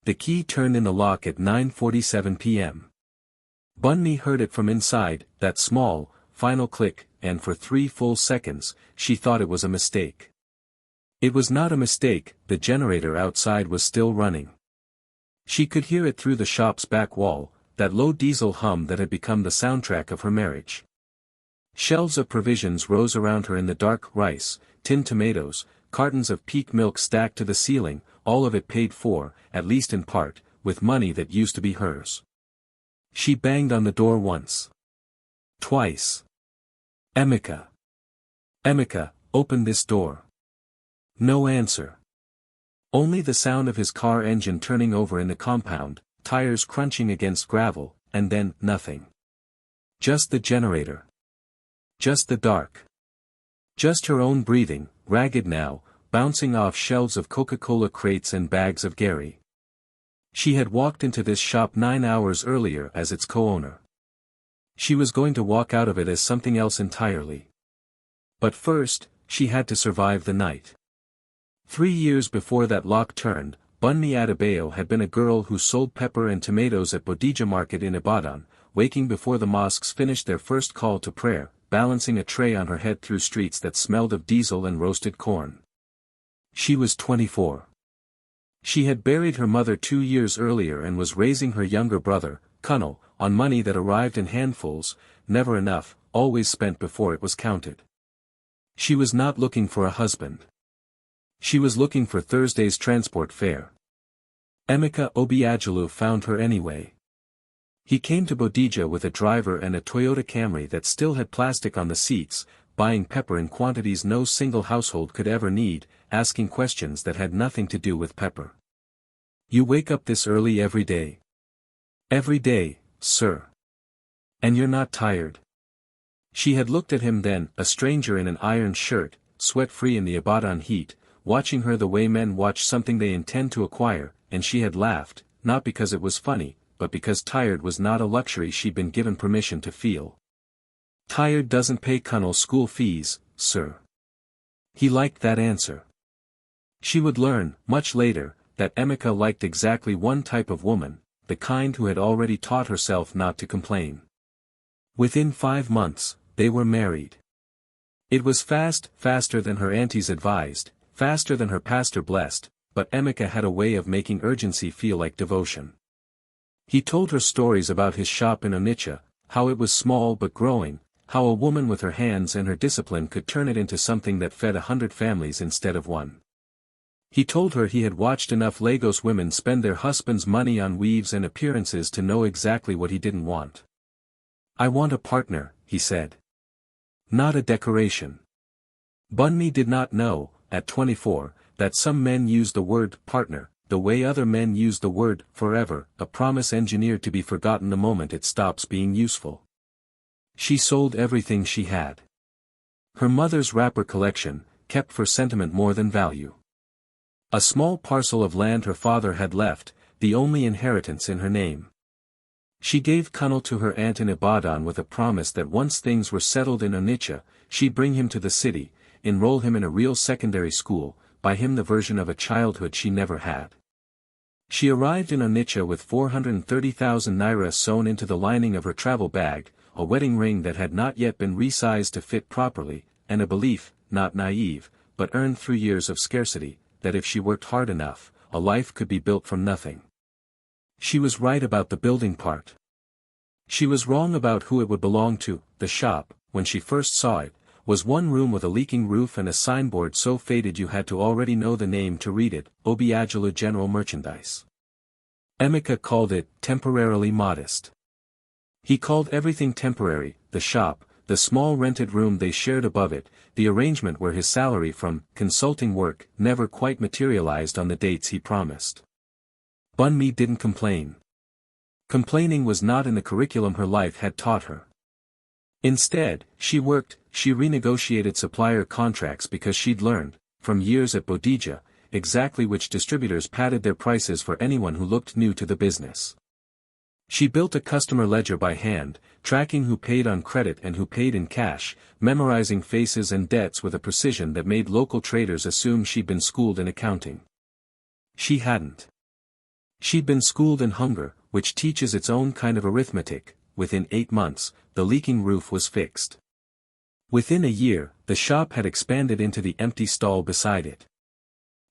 The key turned in the lock at 9:47 p.m. Bunny heard it from inside, that small, final click, and for 3 full seconds, she thought it was a mistake. It was not a mistake, the generator outside was still running. She could hear it through the shop's back wall, that low diesel hum that had become the soundtrack of her marriage. Shelves of provisions rose around her in the dark: rice, tinned tomatoes, cartons of peak milk stacked to the ceiling, all of it paid for, at least in part, with money that used to be hers. She banged on the door once. Twice. Emeka. Emeka, open this door. No answer. Only the sound of his car engine turning over in the compound, tires crunching against gravel, and then nothing. Just the generator. Just the dark. Just her own breathing, ragged now, bouncing off shelves of Coca-Cola crates and bags of Gary. She had walked into this shop 9 hours earlier as its co-owner. She was going to walk out of it as something else entirely. But first, she had to survive the night. 3 years before that lock turned, Bunmi Adebayo had been a girl who sold pepper and tomatoes at Bodija Market in Ibadan, waking before the mosques finished their first call to prayer, balancing a tray on her head through streets that smelled of diesel and roasted corn. She was 24. She had buried her mother 2 years earlier and was raising her younger brother, Kunal, on money that arrived in handfuls, never enough, always spent before it was counted. She was not looking for a husband. She was looking for Thursday's transport fare. Emeka Obiajulu found her anyway. He came to Bodija with a driver and a Toyota Camry that still had plastic on the seats, buying pepper in quantities no single household could ever need, asking questions that had nothing to do with pepper. You wake up this early every day? Every day, sir. And you're not tired? She had looked at him then, a stranger in an iron shirt, sweat-free in the Ibadan heat, watching her the way men watch something they intend to acquire, and she had laughed, not because it was funny, but because tired was not a luxury she'd been given permission to feel. Tired doesn't pay Kunal school fees, sir. He liked that answer. She would learn, much later, that Emeka liked exactly one type of woman, the kind who had already taught herself not to complain. Within 5 months, they were married. It was faster than her aunties advised, faster than her pastor blessed, but Emeka had a way of making urgency feel like devotion. He told her stories about his shop in Onitsha, how it was small but growing, how a woman with her hands and her discipline could turn it into something that fed 100 families instead of one. He told her he had watched enough Lagos women spend their husbands' money on weaves and appearances to know exactly what he didn't want. I want a partner, he said. Not a decoration. Bunmi did not know, at 24, that some men use the word partner, the way other men use the word forever, a promise engineered to be forgotten the moment it stops being useful. She sold everything she had. Her mother's wrapper collection, kept for sentiment more than value. A small parcel of land her father had left, the only inheritance in her name. She gave Kunal to her aunt in Ibadan with a promise that once things were settled in Onitsha, she'd bring him to the city, enroll him in a real secondary school, buy him the version of a childhood she never had. She arrived in Onitsha with 430,000 naira sewn into the lining of her travel bag, a wedding ring that had not yet been resized to fit properly, and a belief, not naive, but earned through years of scarcity, that if she worked hard enough, a life could be built from nothing. She was right about the building part. She was wrong about who it would belong to. The shop, when she first saw it, was one room with a leaking roof and a signboard so faded you had to already know the name to read it, Obiajulu General Merchandise. Emeka called it temporarily modest. He called everything temporary, the shop, the small rented room they shared above it, the arrangement where his salary from consulting work never quite materialized on the dates he promised. Bunmi didn't complain. Complaining was not in the curriculum her life had taught her. Instead, she renegotiated supplier contracts because she'd learned, from years at Bodija, exactly which distributors padded their prices for anyone who looked new to the business. She built a customer ledger by hand, tracking who paid on credit and who paid in cash, memorizing faces and debts with a precision that made local traders assume she'd been schooled in accounting. She hadn't. She'd been schooled in hunger, which teaches its own kind of arithmetic. Within 8 months, the leaking roof was fixed. Within a year, the shop had expanded into the empty stall beside it.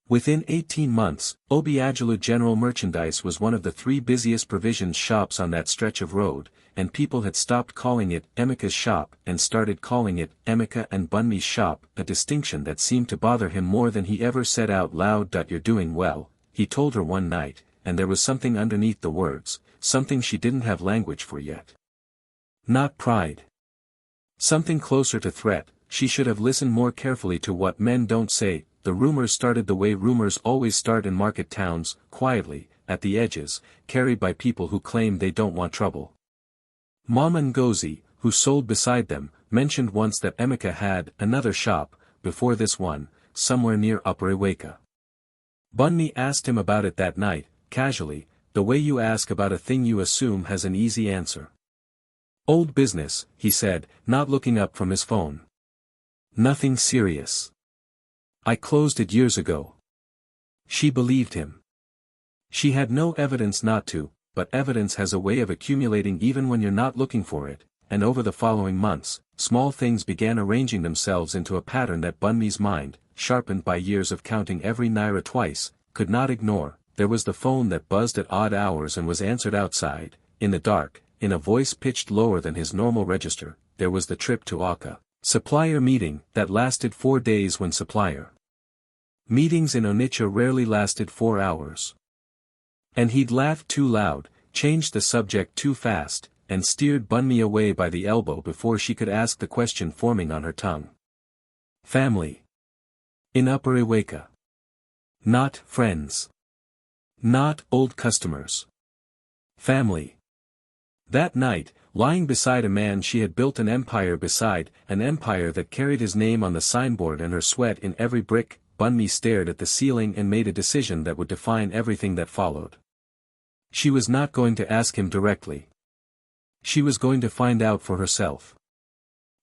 Within 18 months, Obiagelu General Merchandise was one of the 3 busiest provisions shops on that stretch of road, and people had stopped calling it Emeka's shop and started calling it Emeka and Bunmi's shop, a distinction that seemed to bother him more than he ever said out loud. "You're doing well," he told her one night, and there was something underneath the words, something she didn't have language for yet. Not pride. Something closer to threat. She should have listened more carefully to what men don't say. The rumors started the way rumors always start in market towns, quietly, at the edges, carried by people who claim they don't want trouble. Mama Ngozi, who sold beside them, mentioned once that Emeka had another shop, before this one, somewhere near Upper Iweka. Bunmi asked him about it that night, casually, the way you ask about a thing you assume has an easy answer. "Old business," he said, not looking up from his phone. "Nothing serious. I closed it years ago." She believed him. She had no evidence not to, but evidence has a way of accumulating even when you're not looking for it, and over the following months, small things began arranging themselves into a pattern that Bunmi's mind, sharpened by years of counting every naira twice, could not ignore. There was the phone that buzzed at odd hours and was answered outside, in the dark, in a voice pitched lower than his normal register. There was the trip to Aka supplier meeting that lasted 4 days when supplier meetings in Onitsha rarely lasted 4 hours. And he'd laughed too loud, changed the subject too fast, and steered Bunmi away by the elbow before she could ask the question forming on her tongue. Family. In Upper Iweka. Not friends. Not old customers. Family. That night, lying beside a man she had built an empire beside, an empire that carried his name on the signboard and her sweat in every brick, Bunmi stared at the ceiling and made a decision that would define everything that followed. She was not going to ask him directly. She was going to find out for herself.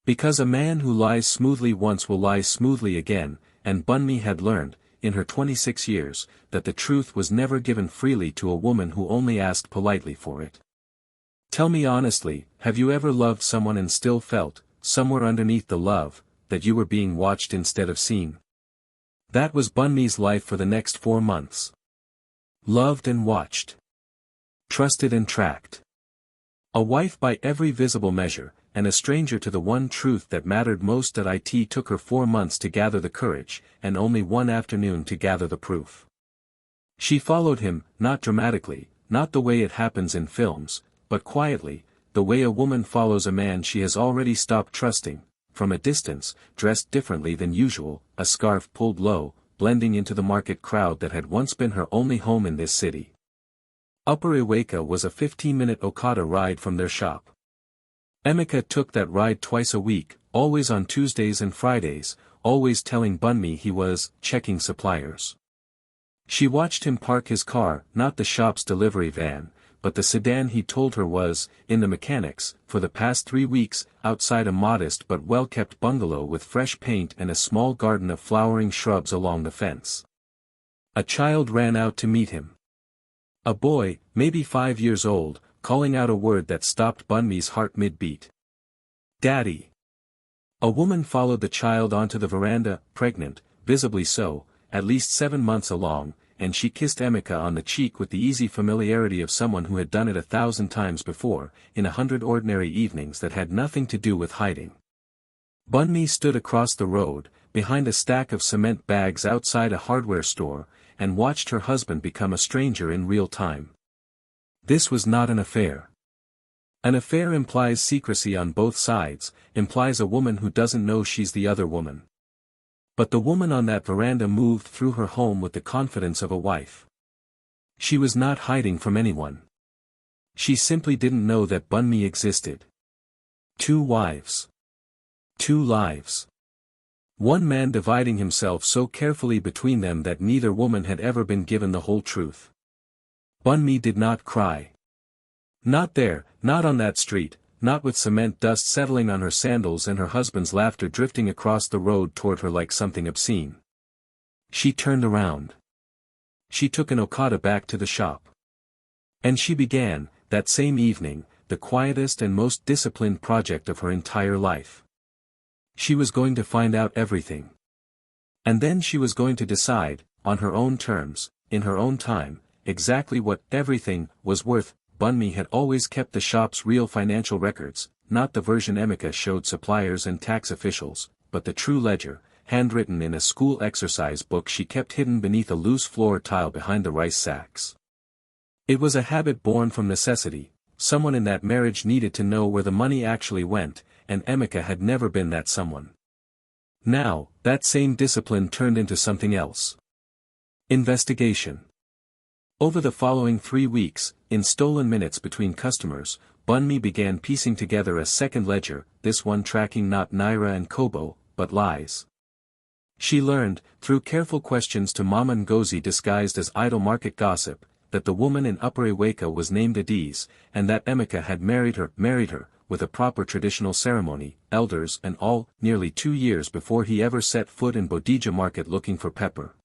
Because a man who lies smoothly once will lie smoothly again, and Bunmi had learned, in her 26 years, that the truth was never given freely to a woman who only asked politely for it. Tell me honestly, have you ever loved someone and still felt, somewhere underneath the love, that you were being watched instead of seen? That was Bunmi's life for the next 4 months. Loved and watched. Trusted and tracked. A wife by every visible measure, and a stranger to the one truth that mattered most. It took her 4 months to gather the courage, and only 1 afternoon to gather the proof. She followed him, not dramatically, not the way it happens in films, but quietly, the way a woman follows a man she has already stopped trusting, from a distance, dressed differently than usual, a scarf pulled low, blending into the market crowd that had once been her only home in this city. Upper Iweka was a 15-minute Okada ride from their shop. Emeka took that ride twice a week, always on Tuesdays and Fridays, always telling Bunmi he was checking suppliers. She watched him park his car, not the shop's delivery van, but the sedan he told her was, in the mechanics, for the past 3 weeks, outside a modest but well-kept bungalow with fresh paint and a small garden of flowering shrubs along the fence. A child ran out to meet him. A boy, maybe 5 years old, calling out a word that stopped Bunmi's heart mid-beat. Daddy. A woman followed the child onto the veranda, pregnant, visibly so, at least 7 months along, and she kissed Emeka on the cheek with the easy familiarity of someone who had done it 1,000 times before, in 100 ordinary evenings that had nothing to do with hiding. Bunmi stood across the road, behind a stack of cement bags outside a hardware store, and watched her husband become a stranger in real time. This was not an affair. An affair implies secrecy on both sides, implies a woman who doesn't know she's the other woman. But the woman on that veranda moved through her home with the confidence of a wife. She was not hiding from anyone. She simply didn't know that Bunmi existed. 2 wives. 2 lives. One man dividing himself so carefully between them that neither woman had ever been given the whole truth. Bunmi did not cry. Not there, not on that street, not with cement dust settling on her sandals and her husband's laughter drifting across the road toward her like something obscene. She turned around. She took an Okada back to the shop. And she began, that same evening, the quietest and most disciplined project of her entire life. She was going to find out everything. And then she was going to decide, on her own terms, in her own time, exactly what everything was worth. Bunmi had always kept the shop's real financial records, not the version Emeka showed suppliers and tax officials, but the true ledger, handwritten in a school exercise book she kept hidden beneath a loose floor tile behind the rice sacks. It was a habit born from necessity. Someone in that marriage needed to know where the money actually went, and Emeka had never been that someone. Now, that same discipline turned into something else. Investigation. Over the following 3 weeks, in stolen minutes between customers, Bunmi began piecing together a second ledger, this one tracking not Naira and Kobo, but lies. She learned, through careful questions to Mama Ngozi disguised as idle market gossip, that the woman in Upper Iweka was named Adiz, and that Emeka had married her, with a proper traditional ceremony, elders and all, nearly 2 years before he ever set foot in Bodija market looking for pepper.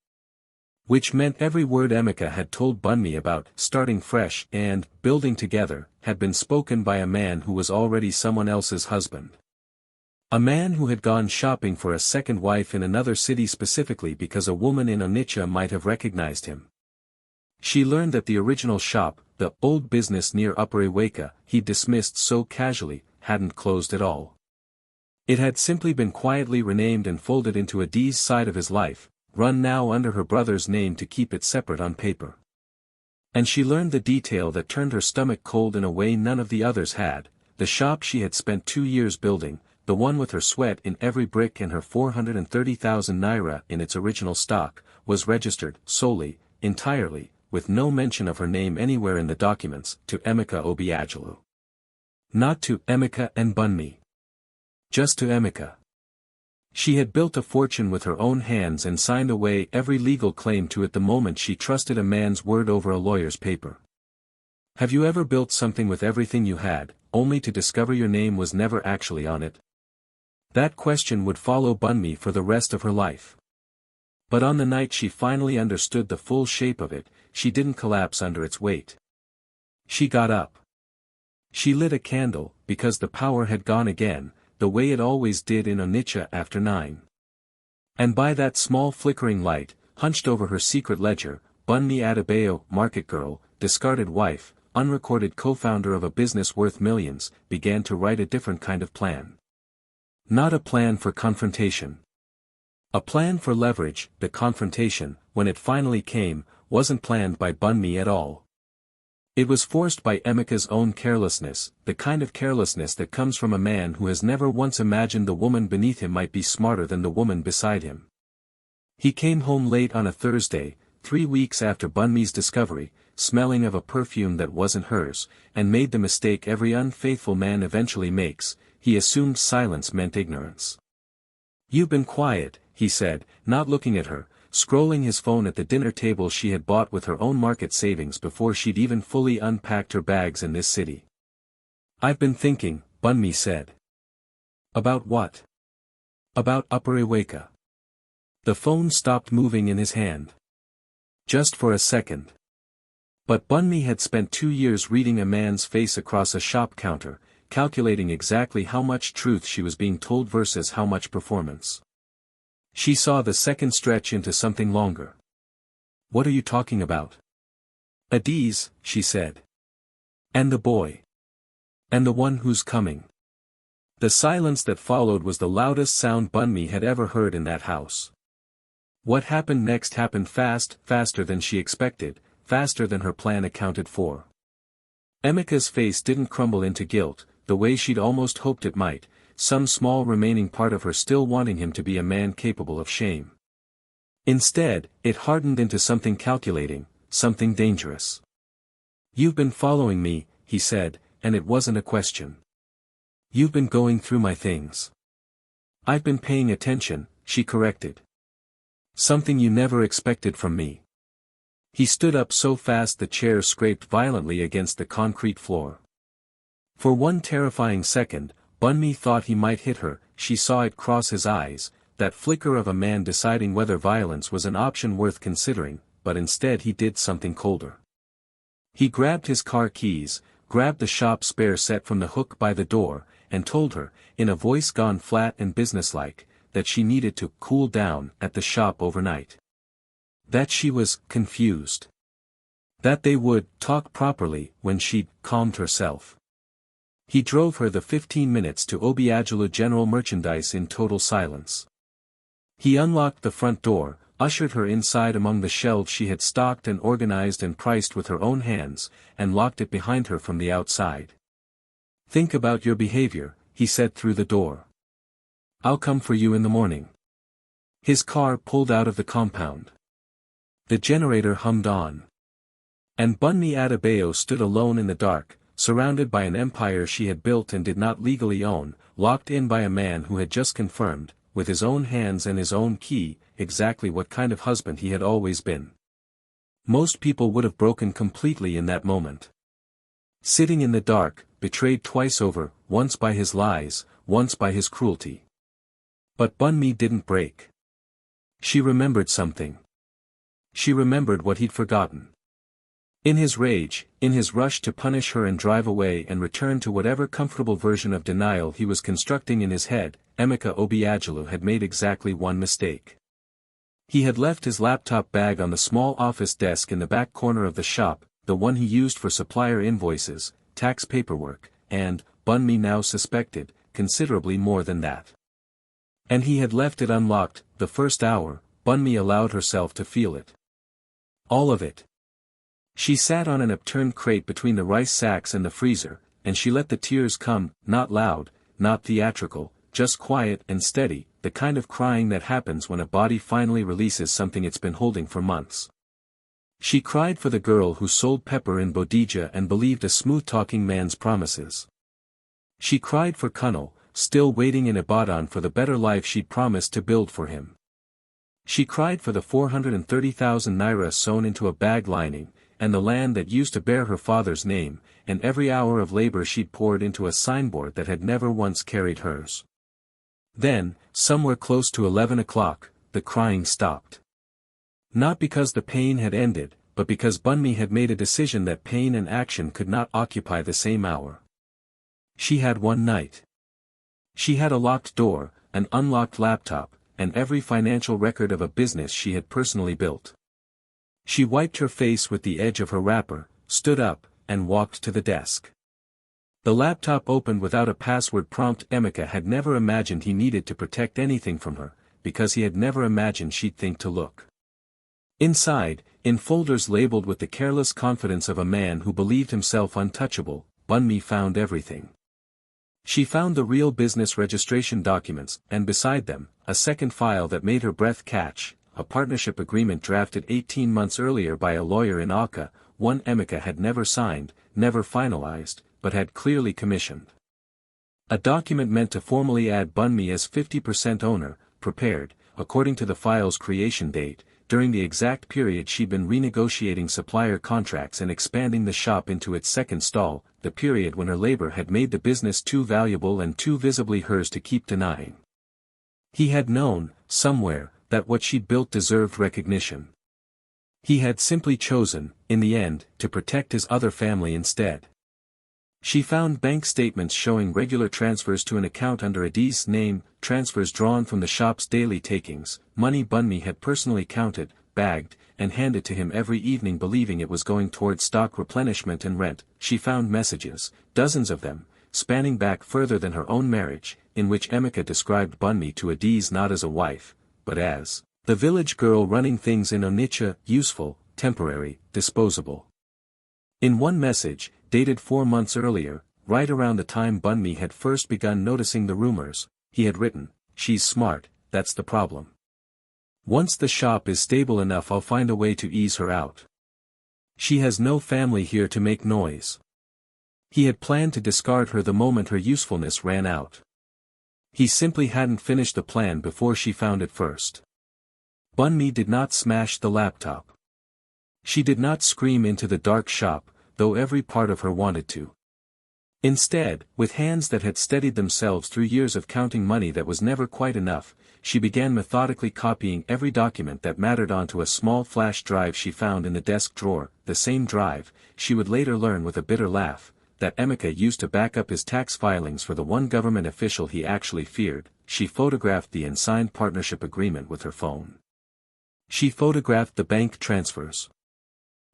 Which meant every word Emeka had told Bunmi about starting fresh and building together had been spoken by a man who was already someone else's husband. A man who had gone shopping for a second wife in another city specifically because a woman in Onitsha might have recognized him. She learned that the original shop, the old business near Upper Iweka, he dismissed so casually, hadn't closed at all. It had simply been quietly renamed and folded into Adiz's side of his life, run now under her brother's name to keep it separate on paper. And she learned the detail that turned her stomach cold in a way none of the others had. The shop she had spent 2 years building, the one with her sweat in every brick and her 430,000 naira in its original stock, was registered, solely, entirely, with no mention of her name anywhere in the documents, to Emeka Obiajulu. Not to Emeka and Bunmi. Just to Emeka. She had built a fortune with her own hands and signed away every legal claim to it the moment she trusted a man's word over a lawyer's paper. Have you ever built something with everything you had, only to discover your name was never actually on it? That question would follow Bunmi for the rest of her life. But on the night she finally understood the full shape of it, she didn't collapse under its weight. She got up. She lit a candle, because the power had gone again, the way it always did in Onitsha after 9. And by that small flickering light, hunched over her secret ledger, Bunmi Adebayo, market girl, discarded wife, unrecorded co-founder of a business worth millions, began to write a different kind of plan. Not a plan for confrontation. A plan for leverage. The confrontation, when it finally came, wasn't planned by Bunmi at all. It was forced by Emeka's own carelessness, the kind of carelessness that comes from a man who has never once imagined the woman beneath him might be smarter than the woman beside him. He came home late on a Thursday, 3 weeks after Bunmi's discovery, smelling of a perfume that wasn't hers, and made the mistake every unfaithful man eventually makes. He assumed silence meant ignorance. "You've been quiet," he said, not looking at her, scrolling his phone at the dinner table she had bought with her own market savings before she'd even fully unpacked her bags in this city. "I've been thinking," Bunmi said. "About what?" "About Upper Iweka." The phone stopped moving in his hand. Just for a second. But Bunmi had spent 2 years reading a man's face across a shop counter, calculating exactly how much truth she was being told versus how much performance. She saw the second stretch into something longer. "What are you talking about?" "Adiz," she said. "And the boy. And the one who's coming." The silence that followed was the loudest sound Bunmi had ever heard in that house. What happened next happened faster than she expected, faster than her plan accounted for. Emeka's face didn't crumble into guilt, the way she'd almost hoped it might, some small remaining part of her still wanting him to be a man capable of shame. Instead, it hardened into something calculating, something dangerous. "You've been following me," he said, and it wasn't a question. "You've been going through my things." "I've been paying attention," she corrected. "Something you never expected from me." He stood up so fast the chair scraped violently against the concrete floor. For one terrifying second, Bunmi thought he might hit her. She saw it cross his eyes, that flicker of a man deciding whether violence was an option worth considering, but instead he did something colder. He grabbed his car keys, grabbed the shop spare set from the hook by the door, and told her, in a voice gone flat and businesslike, that she needed to cool down at the shop overnight. That she was confused. That they would talk properly when she'd calmed herself. He drove her the 15 minutes to Obiagelu General Merchandise in total silence. He unlocked the front door, ushered her inside among the shelves she had stocked and organized and priced with her own hands, and locked it behind her from the outside. "Think about your behavior," he said through the door. "I'll come for you in the morning." His car pulled out of the compound. The generator hummed on. And Bunmi Adebayo stood alone in the dark, surrounded by an empire she had built and did not legally own, locked in by a man who had just confirmed, with his own hands and his own key, exactly what kind of husband he had always been. Most people would have broken completely in that moment. Sitting in the dark, betrayed twice over, once by his lies, once by his cruelty. But Bunmi didn't break. She remembered something. She remembered what he'd forgotten. In his rage, in his rush to punish her and drive away and return to whatever comfortable version of denial he was constructing in his head, Emeka Obiagelu had made exactly one mistake. He had left his laptop bag on the small office desk in the back corner of the shop, the one he used for supplier invoices, tax paperwork, and, Bunmi now suspected, considerably more than that. And he had left it unlocked. The first hour, Bunmi allowed herself to feel it. All of it. She sat on an upturned crate between the rice sacks and the freezer, and she let the tears come, not loud, not theatrical, just quiet and steady, the kind of crying that happens when a body finally releases something it's been holding for months. She cried for the girl who sold pepper in Bodija and believed a smooth-talking man's promises. She cried for Kunal, still waiting in Ibadan for the better life she'd promised to build for him. She cried for the 430,000 naira sewn into a bag lining, and the land that used to bear her father's name, and every hour of labor she'd poured into a signboard that had never once carried hers. Then, somewhere close to 11 o'clock, the crying stopped. Not because the pain had ended, but because Bunmi had made a decision that pain and action could not occupy the same hour. She had one night. She had a locked door, an unlocked laptop, and every financial record of a business she had personally built. She wiped her face with the edge of her wrapper, stood up, and walked to the desk. The laptop opened without a password prompt. Emeka had never imagined he needed to protect anything from her, because he had never imagined she'd think to look. Inside, in folders labeled with the careless confidence of a man who believed himself untouchable, Bunmi found everything. She found the real business registration documents, and beside them, a second file that made her breath catch, a partnership agreement drafted 18 months earlier by a lawyer in Akka, one Emeka had never signed, never finalized, but had clearly commissioned. A document meant to formally add Bunmi as 50% owner, prepared, according to the file's creation date, during the exact period she'd been renegotiating supplier contracts and expanding the shop into its second stall, the period when her labor had made the business too valuable and too visibly hers to keep denying. He had known, somewhere, that what she'd built deserved recognition. He had simply chosen, in the end, to protect his other family instead. She found bank statements showing regular transfers to an account under Adi's name, transfers drawn from the shop's daily takings, money Bunmi had personally counted, bagged, and handed to him every evening believing it was going towards stock replenishment and rent. She found messages, dozens of them, spanning back further than her own marriage, in which Emeka described Bunmi to Adiz not as a wife, but as the village girl running things in Onitsha, useful, temporary, disposable. In one message, dated 4 months earlier, right around the time Bunmi had first begun noticing the rumors, he had written, "She's smart, that's the problem. Once the shop is stable enough I'll find a way to ease her out. She has no family here to make noise." He had planned to discard her the moment her usefulness ran out. He simply hadn't finished the plan before she found it first. Bunmi did not smash the laptop. She did not scream into the dark shop, though every part of her wanted to. Instead, with hands that had steadied themselves through years of counting money that was never quite enough, she began methodically copying every document that mattered onto a small flash drive she found in the desk drawer, the same drive, she would later learn with a bitter laugh, that Emeka used to back up his tax filings for the one government official he actually feared. She photographed the unsigned partnership agreement with her phone. She photographed the bank transfers.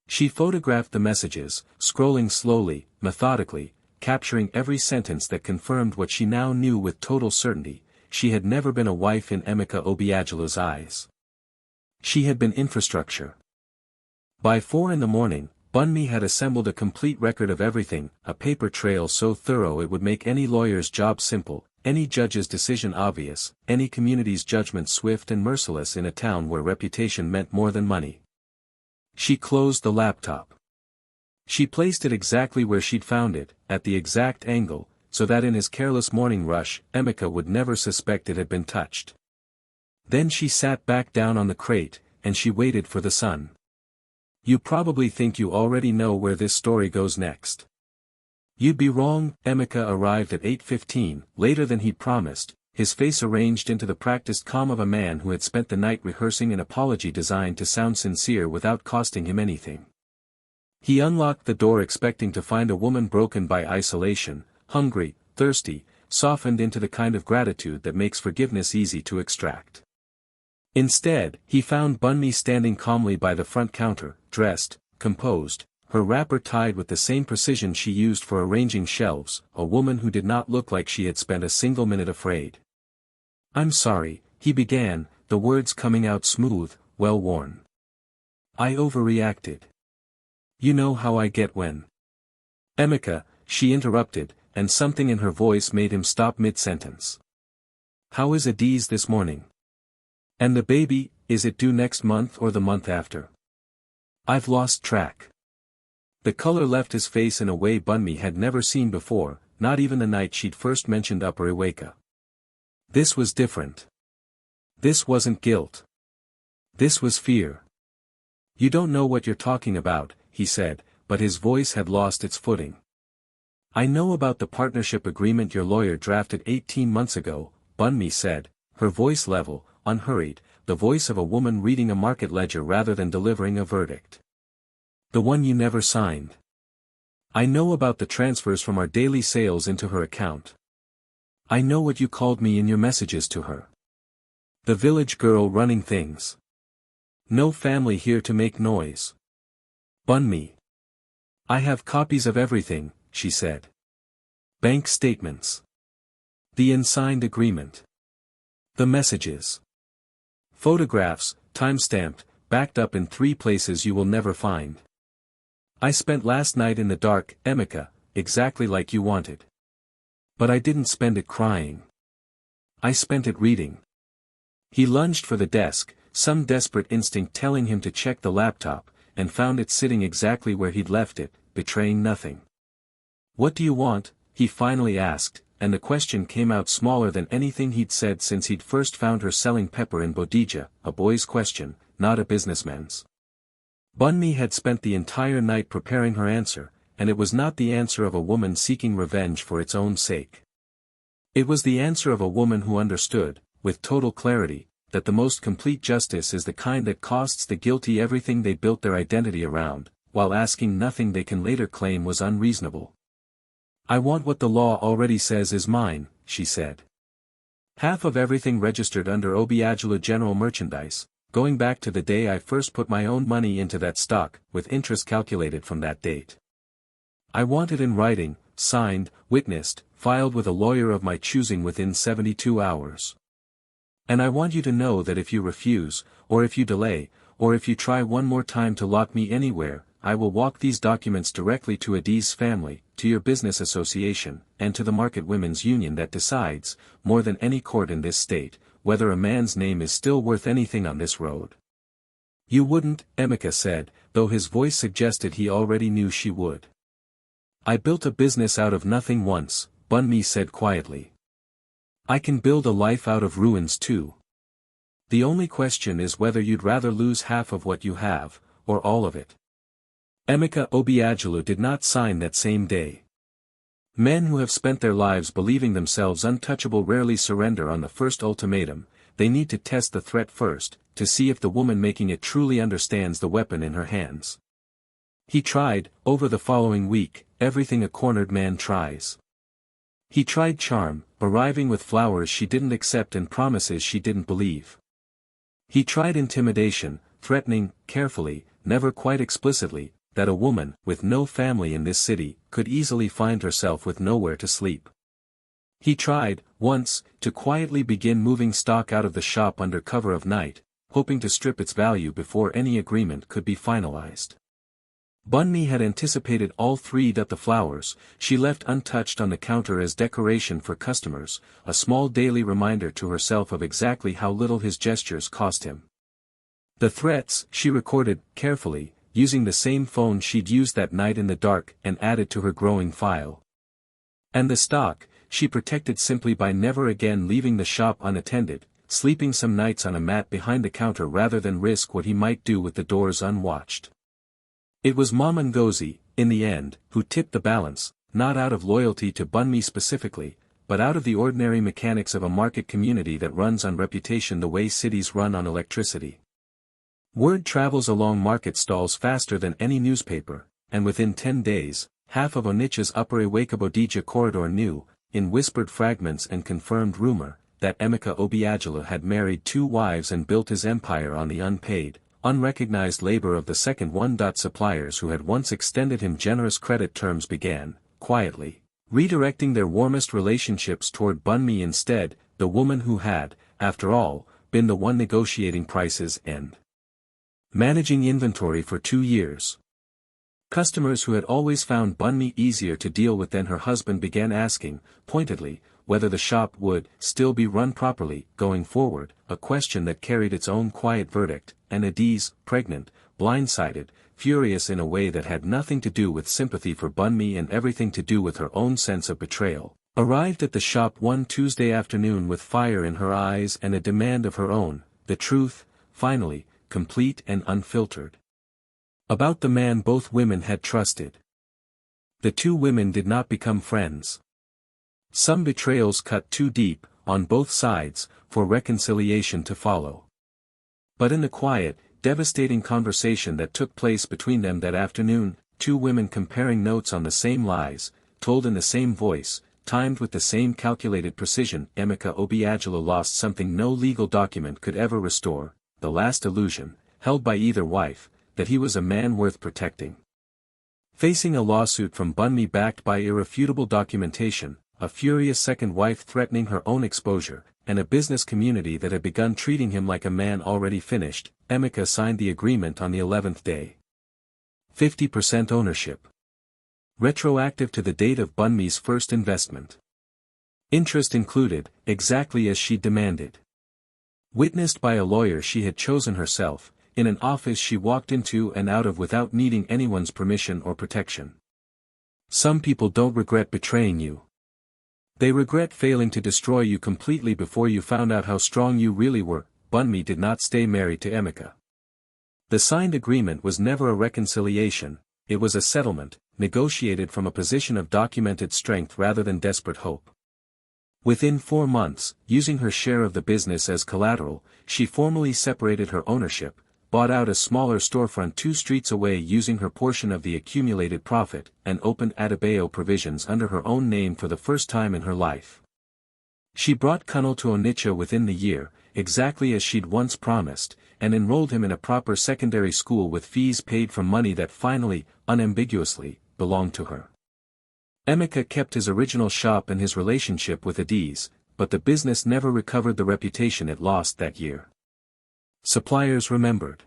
She photographed the messages, scrolling slowly, methodically, capturing every sentence that confirmed what she now knew with total certainty: she had never been a wife in Emeka Obiagilu's eyes. She had been infrastructure. By 4 a.m, Bunmi had assembled a complete record of everything, a paper trail so thorough it would make any lawyer's job simple, any judge's decision obvious, any community's judgment swift and merciless in a town where reputation meant more than money. She closed the laptop. She placed it exactly where she'd found it, at the exact angle, so that in his careless morning rush, Emeka would never suspect it had been touched. Then she sat back down on the crate, and she waited for the sun. You probably think you already know where this story goes next. You'd be wrong. Emeka arrived at 8:15, later than he'd promised, his face arranged into the practiced calm of a man who had spent the night rehearsing an apology designed to sound sincere without costing him anything. He unlocked the door expecting to find a woman broken by isolation, hungry, thirsty, softened into the kind of gratitude that makes forgiveness easy to extract. Instead, he found Bunmi standing calmly by the front counter, dressed, composed, her wrapper tied with the same precision she used for arranging shelves, a woman who did not look like she had spent a single minute afraid. "I'm sorry," he began, the words coming out smooth, well-worn. "I overreacted. You know how I get when." "Emeka," she interrupted, and something in her voice made him stop mid-sentence. "How is Adiz this morning? And the baby, is it due next month or the month after? I've lost track." The color left his face in a way Bunmi had never seen before, not even the night she'd first mentioned Upper Iweka. This was different. This wasn't guilt. This was fear. "You don't know what you're talking about," he said, but his voice had lost its footing. "I know about the partnership agreement your lawyer drafted 18 months ago," Bunmi said, her voice level, unhurried, the voice of a woman reading a market ledger rather than delivering a verdict. "The one you never signed. I know about the transfers from our daily sales into her account. I know what you called me in your messages to her. The village girl running things. No family here to make noise. Bunmi. I have copies of everything," she said. "Bank statements. The unsigned agreement. The messages. Photographs, time-stamped, backed up in 3 places you will never find. I spent last night in the dark, Emeka, exactly like you wanted. But I didn't spend it crying. I spent it reading." He lunged for the desk, some desperate instinct telling him to check the laptop, and found it sitting exactly where he'd left it, betraying nothing. "What do you want?" he finally asked, and the question came out smaller than anything he'd said since he'd first found her selling pepper in Bodija, a boy's question, not a businessman's. Bunmi had spent the entire night preparing her answer, and it was not the answer of a woman seeking revenge for its own sake. It was the answer of a woman who understood, with total clarity, that the most complete justice is the kind that costs the guilty everything they built their identity around, while asking nothing they can later claim was unreasonable. "I want what the law already says is mine," she said. "Half of everything registered under Obiagilu General Merchandise, going back to the day I first put my own money into that stock, with interest calculated from that date. I want it in writing, signed, witnessed, filed with a lawyer of my choosing within 72 hours. And I want you to know that if you refuse, or if you delay, or if you try one more time to lock me anywhere, I will walk these documents directly to Adiz's family, to your business association, and to the Market Women's Union that decides, more than any court in this state, whether a man's name is still worth anything on this road." "You wouldn't," Emeka said, though his voice suggested he already knew she would. "I built a business out of nothing once," Bunmi said quietly. "I can build a life out of ruins too. The only question is whether you'd rather lose half of what you have, or all of it." Emeka Obiagilu did not sign that same day. Men who have spent their lives believing themselves untouchable rarely surrender on the first ultimatum. They need to test the threat first, to see if the woman making it truly understands the weapon in her hands. He tried, over the following week, everything a cornered man tries. He tried charm, arriving with flowers she didn't accept and promises she didn't believe. He tried intimidation, threatening, carefully, never quite explicitly, that a woman, with no family in this city, could easily find herself with nowhere to sleep. He tried, once, to quietly begin moving stock out of the shop under cover of night, hoping to strip its value before any agreement could be finalized. Bunny had anticipated all three. The flowers, she left untouched on the counter as decoration for customers, a small daily reminder to herself of exactly how little his gestures cost him. The threats, she recorded, carefully, using the same phone she'd used that night in the dark and added to her growing file. And the stock, she protected simply by never again leaving the shop unattended, sleeping some nights on a mat behind the counter rather than risk what he might do with the doors unwatched. It was Mama Ngozi, in the end, who tipped the balance, not out of loyalty to Bunmi specifically, but out of the ordinary mechanics of a market community that runs on reputation the way cities run on electricity. Word travels along market stalls faster than any newspaper, and within 10 days, half of Onitsha's Upper Iwekabodija corridor knew, in whispered fragments and confirmed rumor, that Emeka Obiagelu had married 2 wives and built his empire on the unpaid, unrecognized labor of the second one. Suppliers who had once extended him generous credit terms began, quietly, redirecting their warmest relationships toward Bunmi instead, the woman who had, after all, been the one negotiating prices and managing inventory for 2 years. Customers who had always found Bunmi easier to deal with than her husband began asking, pointedly, whether the shop would still be run properly going forward, a question that carried its own quiet verdict, and Adiz, pregnant, blindsided, furious in a way that had nothing to do with sympathy for Bunmi and everything to do with her own sense of betrayal, arrived at the shop one Tuesday afternoon with fire in her eyes and a demand of her own, the truth, finally, complete and unfiltered. About the man both women had trusted. The 2 women did not become friends. Some betrayals cut too deep, on both sides, for reconciliation to follow. But in the quiet, devastating conversation that took place between them that afternoon, 2 women comparing notes on the same lies, told in the same voice, timed with the same calculated precision, Emeka Obiagelu lost something no legal document could ever restore, the last illusion, held by either wife, that he was a man worth protecting. Facing a lawsuit from Bunmi backed by irrefutable documentation, a furious second wife threatening her own exposure, and a business community that had begun treating him like a man already finished, Emeka signed the agreement on the 11th day. 50% ownership. Retroactive to the date of Bunmi's first investment. Interest included, exactly as she demanded. Witnessed by a lawyer she had chosen herself, in an office she walked into and out of without needing anyone's permission or protection. Some people don't regret betraying you. They regret failing to destroy you completely before you found out how strong you really were. Bunmi did not stay married to Emeka. The signed agreement was never a reconciliation, it was a settlement, negotiated from a position of documented strength rather than desperate hope. Within 4 months, using her share of the business as collateral, she formally separated her ownership, bought out a smaller storefront 2 streets away using her portion of the accumulated profit, and opened Adebayo Provisions under her own name for the first time in her life. She brought Kunal to Onitsha within the year, exactly as she'd once promised, and enrolled him in a proper secondary school with fees paid from money that finally, unambiguously, belonged to her. Emeka kept his original shop and his relationship with Adiz, but the business never recovered the reputation it lost that year. Suppliers remembered.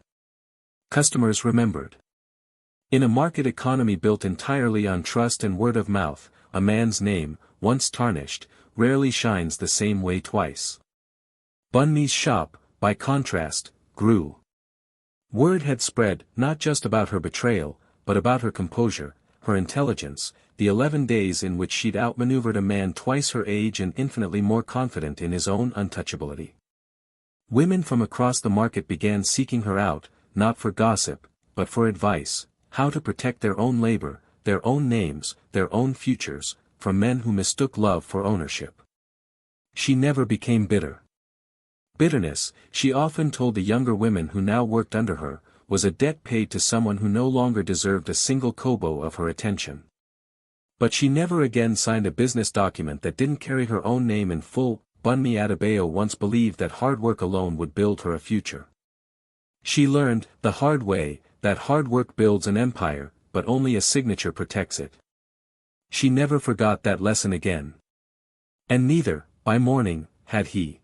Customers remembered. In a market economy built entirely on trust and word of mouth, a man's name, once tarnished, rarely shines the same way twice. Bunmi's shop, by contrast, grew. Word had spread, not just about her betrayal, but about her composure, her intelligence, the 11 days in which she'd outmaneuvered a man twice her age and infinitely more confident in his own untouchability. Women from across the market began seeking her out, not for gossip, but for advice, how to protect their own labor, their own names, their own futures, from men who mistook love for ownership. She never became bitter. Bitterness, she often told the younger women who now worked under her, was a debt paid to someone who no longer deserved a single kobo of her attention. But she never again signed a business document that didn't carry her own name in full. Bunmi Adebayo once believed that hard work alone would build her a future. She learned, the hard way, that hard work builds an empire, but only a signature protects it. She never forgot that lesson again. And neither, by morning, had he.